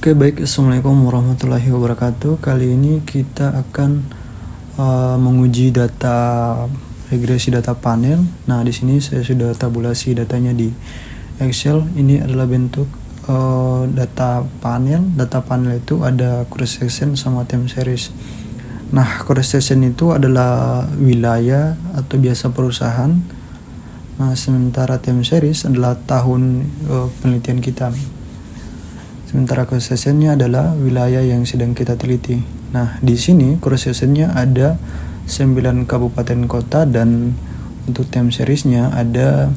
Oke, baik. Assalamualaikum warahmatullahi wabarakatuh. Kali ini kita akan menguji data regresi data panel. Nah, di sini saya sudah tabulasi datanya di Excel. Ini adalah bentuk data panel. Data panel itu ada cross section sama time series. Nah, cross section itu adalah wilayah atau biasa perusahaan. Nah, sementara time series adalah tahun penelitian kita. Sementara cross sectionnya adalah wilayah yang sedang kita teliti. Nah, di sini cross sectionnya ada 9 kabupaten kota dan untuk time seriesnya ada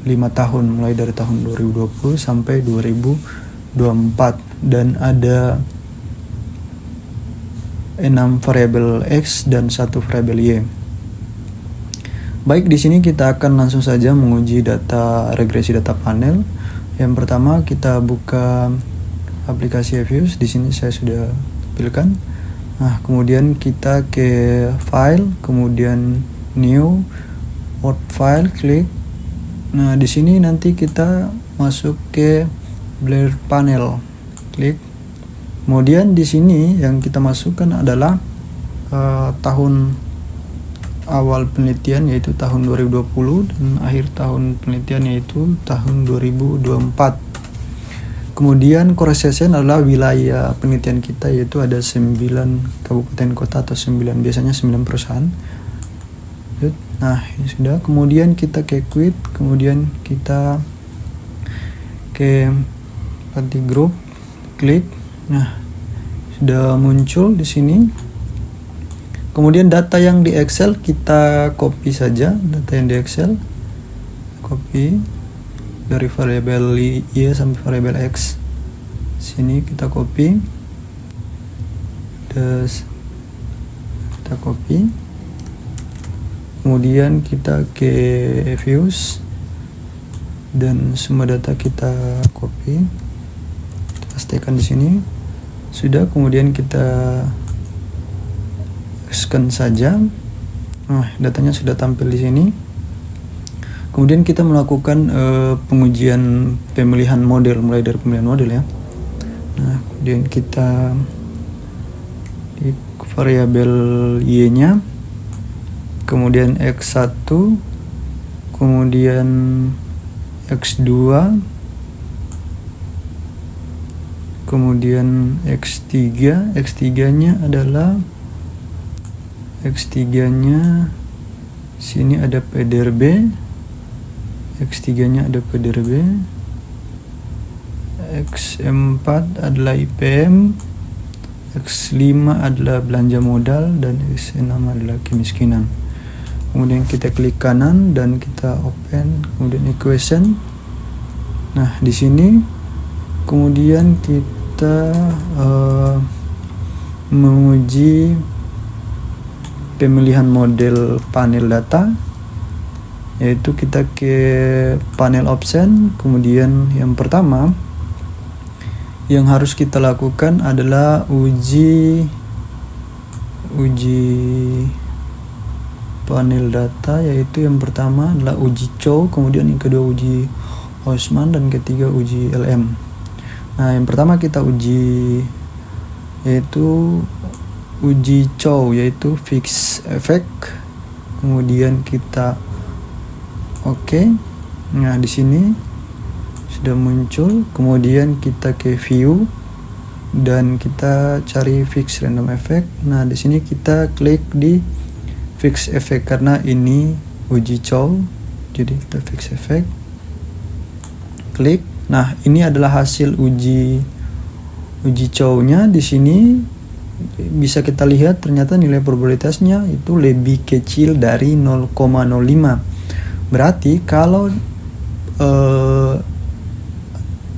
5 tahun, mulai dari tahun 2020 sampai 2024, dan ada 6 variabel X dan 1 variabel Y. Baik, di sini kita akan langsung saja menguji data regresi data panel. Yang pertama kita buka aplikasi Views. Di sini saya sudah pilihkan. Nah, kemudian kita ke File, kemudian New, Word File, klik. Nah, di sini nanti kita masuk ke Blur Panel, klik. Kemudian di sini yang kita masukkan adalah tahun awal penelitian, yaitu tahun 2020, dan akhir tahun penelitian yaitu tahun 2024. Kemudian cross section adalah wilayah penelitian kita, yaitu ada 9 kabupaten kota atau 9, biasanya 9 perusahaan. Nah, ini sudah. Kemudian kita ke quit, kemudian kita ke party group, klik. Nah, sudah muncul di sini. Kemudian data yang di Excel kita copy saja, data yang di Excel copy dari variabel Y sampai variabel X. Sini kita copy, terus kita copy. Kemudian kita ke Views dan semua data kita copy. Kita pastikan di sini sudah. Kemudian kita scan saja. Nah, datanya sudah tampil di sini. Kemudian kita melakukan pengujian pemilihan model, mulai dari pemilihan model ya. Nah, kemudian kita di variabel Y-nya, kemudian X1, kemudian X2, kemudian X3. X3-nya adalah X3-nya sini ada PDRB. X3-nya ada PDRB, X4 adalah IPM, X5 adalah belanja modal, dan X6 adalah kemiskinan. Kemudian kita klik kanan dan kita open, kemudian equation. Nah, di sini kemudian kita menguji pemilihan model panel data, yaitu kita ke panel option. Kemudian yang pertama yang harus kita lakukan adalah uji panel data, yaitu yang pertama adalah uji Chow, kemudian yang kedua uji Osman, dan ketiga uji LM. Nah, yang pertama kita uji yaitu uji Chow, yaitu fix effect. Kemudian kita Oke. Nah, di sini sudah muncul. Kemudian kita ke view dan kita cari fix random effect. Nah, di sini kita klik di fix effect karena ini uji Chow. Jadi kita fix effect. Klik. Nah, ini adalah hasil uji Chow-nya. Di sini bisa kita lihat ternyata nilai probabilitasnya itu lebih kecil dari 0,05. Berarti kalau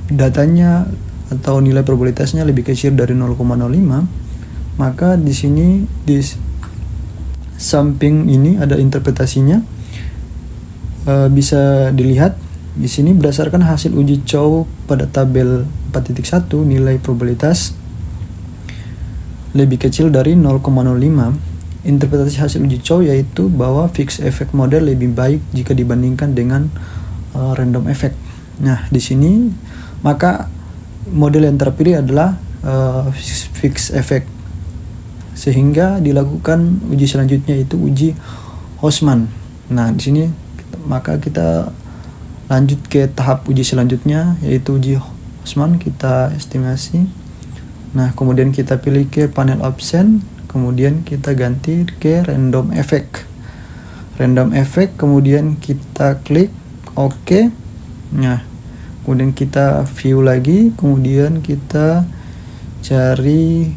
datanya atau nilai probabilitasnya lebih kecil dari 0,05, maka di sini di samping ini ada interpretasinya. Bisa dilihat di sini berdasarkan hasil uji Chow pada tabel 4.1, nilai probabilitas lebih kecil dari 0,05. Interpretasi hasil uji Chow yaitu bahwa fixed effect model lebih baik jika dibandingkan dengan random effect. Nah, di sini maka model yang terpilih adalah fix effect, sehingga dilakukan uji selanjutnya itu uji Hostman. Nah, di sini maka kita lanjut ke tahap uji selanjutnya, yaitu uji Hostman. Kita estimasi. Nah, kemudian kita pilih ke panel option, kemudian kita ganti ke random effect. Random effect, kemudian kita klik OK. Nah, kemudian kita view lagi, kemudian kita cari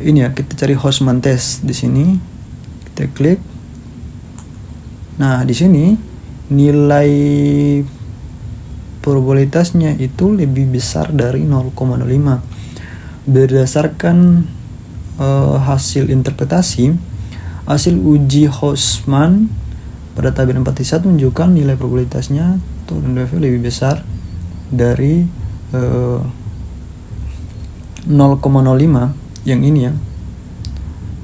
ini ya, kita cari Hostman test di sini. Kita klik. Nah, di sini nilai probabilitasnya itu lebih besar dari 0,05. Berdasarkan hasil interpretasi, hasil uji Hostman pada tabel 41 menunjukkan nilai probabilitasnya atau lebih besar dari 0,05 yang ini ya.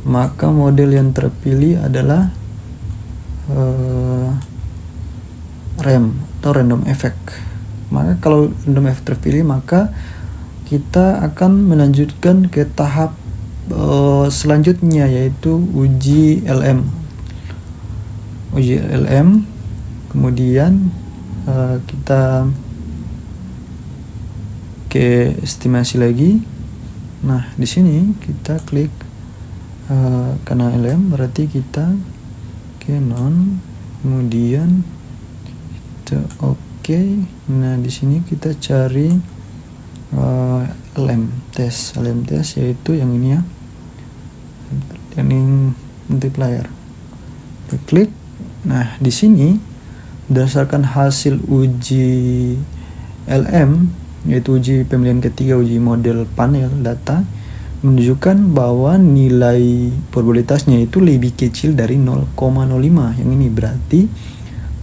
Maka model yang terpilih adalah RAM atau random effect. Maka kalau random effect terpilih, maka kita akan melanjutkan ke tahap selanjutnya, yaitu uji LM. Uji LM, kemudian kita ke estimasi lagi. Nah, di sini kita klik karena LM berarti kita ke non, kemudian kita oke. Nah, di sini kita cari LM test yaitu yang ini ya, learning multiplier. Kita klik. Nah, di sini berdasarkan hasil uji LM, yaitu uji pemilihan ketiga, uji model panel data, menunjukkan bahwa nilai probabilitasnya itu lebih kecil dari 0,05. Yang ini berarti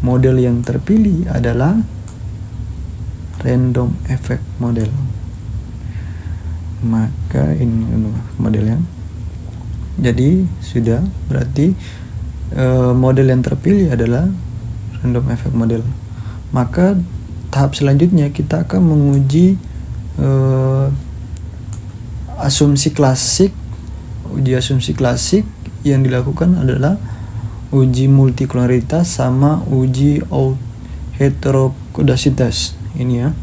model yang terpilih adalah random effect model. Maka ini modelnya. Jadi sudah, berarti model yang terpilih adalah random effect model. Maka tahap selanjutnya kita akan menguji asumsi klasik. Uji asumsi klasik yang dilakukan adalah uji multikoloritas sama uji heterokodasitas ini ya.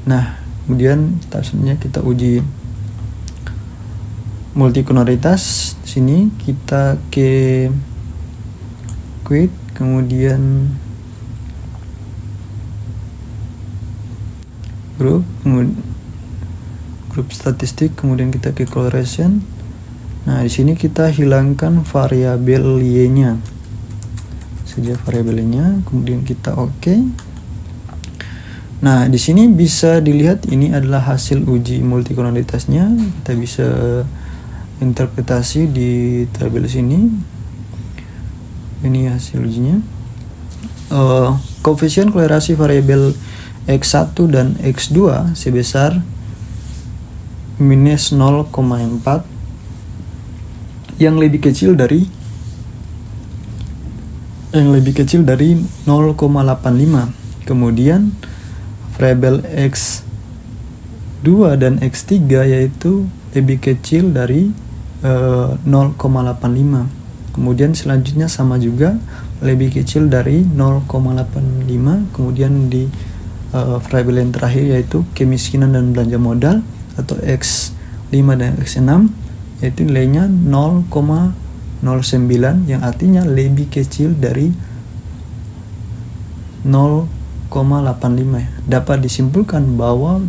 Nah, kemudian tahap selanjutnya kita uji multikoloritas. Sini kita ke quit, kemudian grup statistik, kemudian kita ke coloration. Nah, di sini kita hilangkan variabel y-nya saja, variabel y-nya, kemudian kita oke. Nah, di sini bisa dilihat ini adalah hasil uji multikoloritasnya. Kita bisa interpretasi di tabel sini. Ini hasil ujinya. Koefisien kolerasi variabel X1 dan X2 sebesar minus 0,4 yang lebih kecil dari 0,85. Kemudian variabel X2 dan X3 yaitu lebih kecil dari 0,85. Kemudian selanjutnya sama juga, lebih kecil dari 0,85. Kemudian di variabel yang terakhir yaitu kemiskinan dan belanja modal atau X5 dan X6, yaitu nilainya 0,09 yang artinya lebih kecil dari 0,85. Dapat disimpulkan bahwa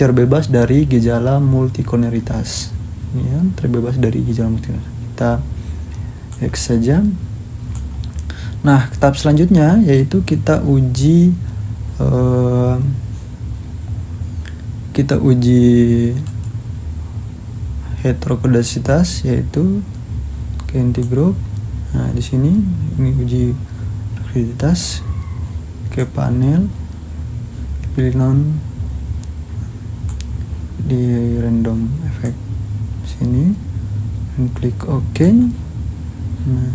terbebas dari gejala multikoloritas. Ya, terbebas dari gejala multikoloritas. Kita X saja. Nah, tahap selanjutnya yaitu kita uji heterokodasitas, yaitu ke anti-group. Nah, di sini ini uji heterokodasitas, ke panel, pilih non di random effect sini, dan klik OK. Nah,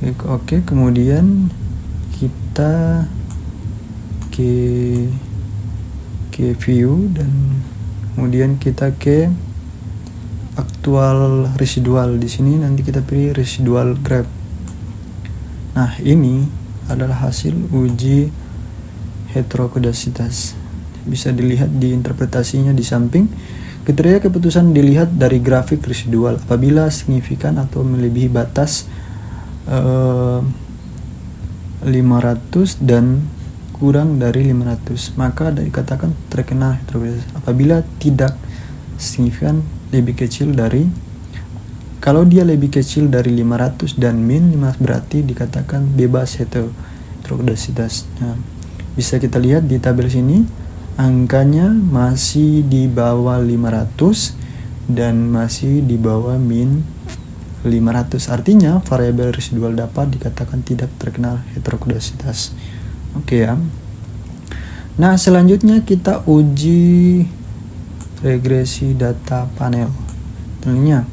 klik OK, kemudian kita ke ke view dan kemudian kita ke aktual residual. Di sini nanti kita pilih residual graph. Nah, ini adalah hasil uji heterokodasitas. Bisa dilihat di interpretasinya di samping. Kriteria keputusan dilihat dari grafik residual. Apabila signifikan atau melebihi batas 500 dan kurang dari 500, maka dikatakan terkena heterokodasitas. Apabila tidak signifikan, lebih kecil dari, kalau dia lebih kecil dari 500 dan min 500, berarti dikatakan bebas heterokodasitas. Nah, bisa kita lihat di tabel sini, angkanya masih di bawah 500 dan masih di bawah min 500. Artinya variabel residual dapat dikatakan tidak terkena heterokodasitas. Oke ya. Nah, selanjutnya kita uji regresi data panel. Tentunya.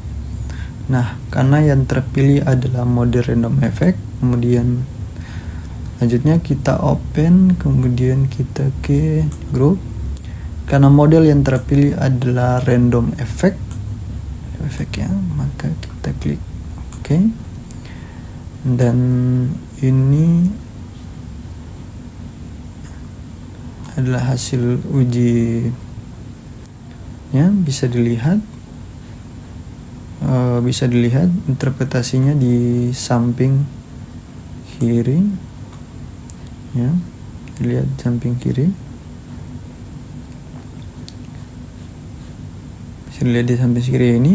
Nah, karena yang terpilih adalah mode random effect, kemudian selanjutnya kita open, kemudian kita ke group. Karena model yang terpilih adalah random effect ya, maka kita klik OK. Dan ini adalah hasil uji ya, bisa dilihat interpretasinya di samping kiri ya, dilihat samping kiri, bisa dilihat di samping kiri ini.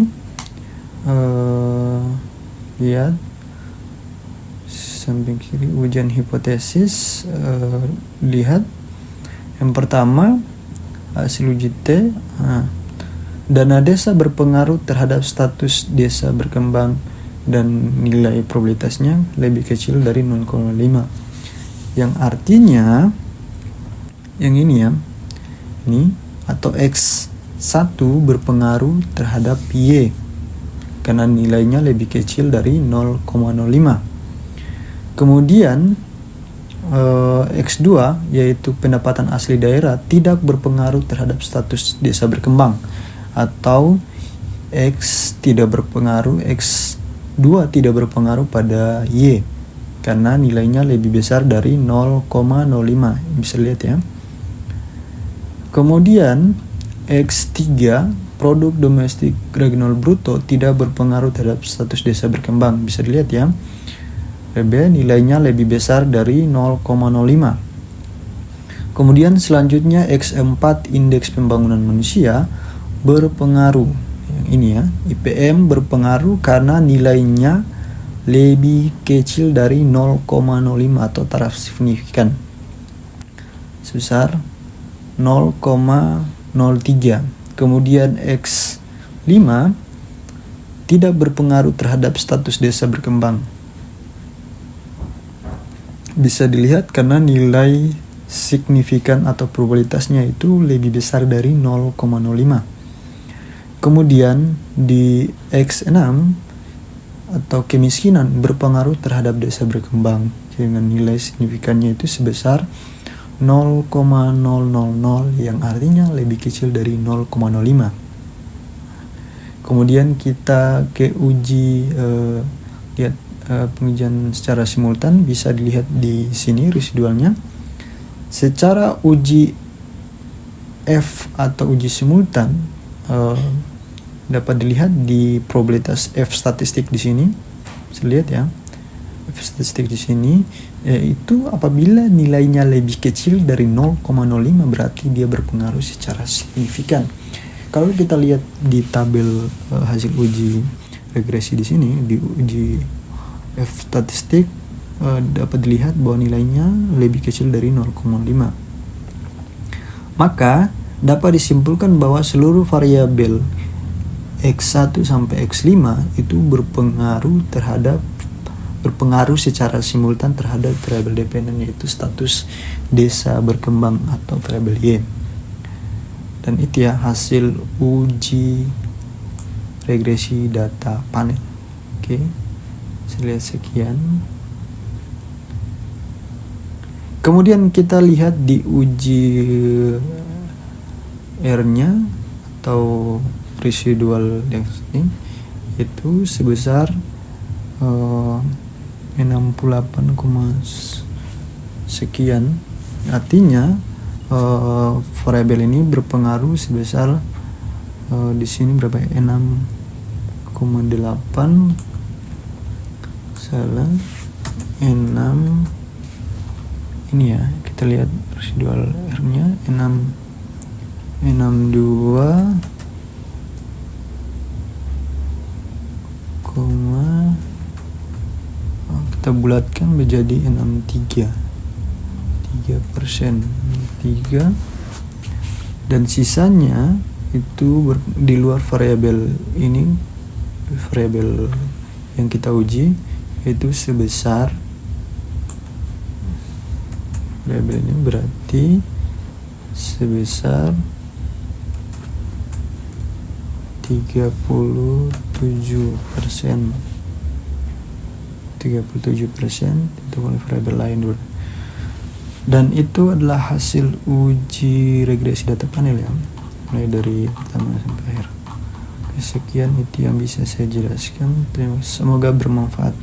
Lihat samping kiri ujian hipotesis. Lihat yang pertama hasil uji T. Dana desa berpengaruh terhadap status desa berkembang dan nilai probabilitasnya lebih kecil dari 0,5, yang artinya yang ini ya, ini atau X1 berpengaruh terhadap Y karena nilainya lebih kecil dari 0,05. Kemudian X2 yaitu pendapatan asli daerah tidak berpengaruh terhadap status desa berkembang, atau X tidak berpengaruh, X2 tidak berpengaruh pada Y karena nilainya lebih besar dari 0,05. Bisa lihat ya. Kemudian X3 produk domestik regional bruto tidak berpengaruh terhadap status desa berkembang. Bisa dilihat ya. PB nilainya lebih besar dari 0,05. Kemudian selanjutnya X4 indeks pembangunan manusia berpengaruh. Yang ini ya, IPM berpengaruh karena nilainya lebih kecil dari 0,05 atau taraf signifikan sebesar 0,03. Kemudian X5 tidak berpengaruh terhadap status desa berkembang. Bisa dilihat karena nilai signifikan atau probabilitasnya itu lebih besar dari 0,05. Kemudian di X6 atau kemiskinan berpengaruh terhadap desa berkembang dengan nilai signifikannya itu sebesar 0,000, yang artinya lebih kecil dari 0,05. Kemudian kita ke uji lihat pengujian secara simultan. Bisa dilihat di sini residualnya. Secara uji F atau uji simultan dapat dilihat di probabilitas F statistik di sini. Bisa lihat ya. F statistik di sini yaitu apabila nilainya lebih kecil dari 0,05 berarti dia berpengaruh secara signifikan. Kalau kita lihat di tabel hasil uji regresi di sini, di uji F statistik dapat dilihat bahwa nilainya lebih kecil dari 0,5. Maka dapat disimpulkan bahwa seluruh variabel X1 sampai X5 itu berpengaruh secara simultan terhadap variabel dependen, yaitu status desa berkembang atau variabel Y. Dan itu ya hasil uji regresi data panel. Oke, saya lihat sekian. Kemudian kita lihat di uji R-nya atau residual density itu sebesar 68, sekian. Artinya variabel ini berpengaruh sebesar di sini berapa ya? 6,8 salah 6 ini ya, kita lihat residual R-nya 62, kita bulatkan menjadi 63%, dan sisanya itu di luar variabel ini, variabel yang kita uji itu sebesar, variabel ini berarti sebesar 37%. 37% itu oleh variabel lain dulu. Dan itu adalah hasil uji regresi data panel ya, mulai dari pertama sampai akhir. Sekian itu yang bisa saya jelaskan. Semoga bermanfaat.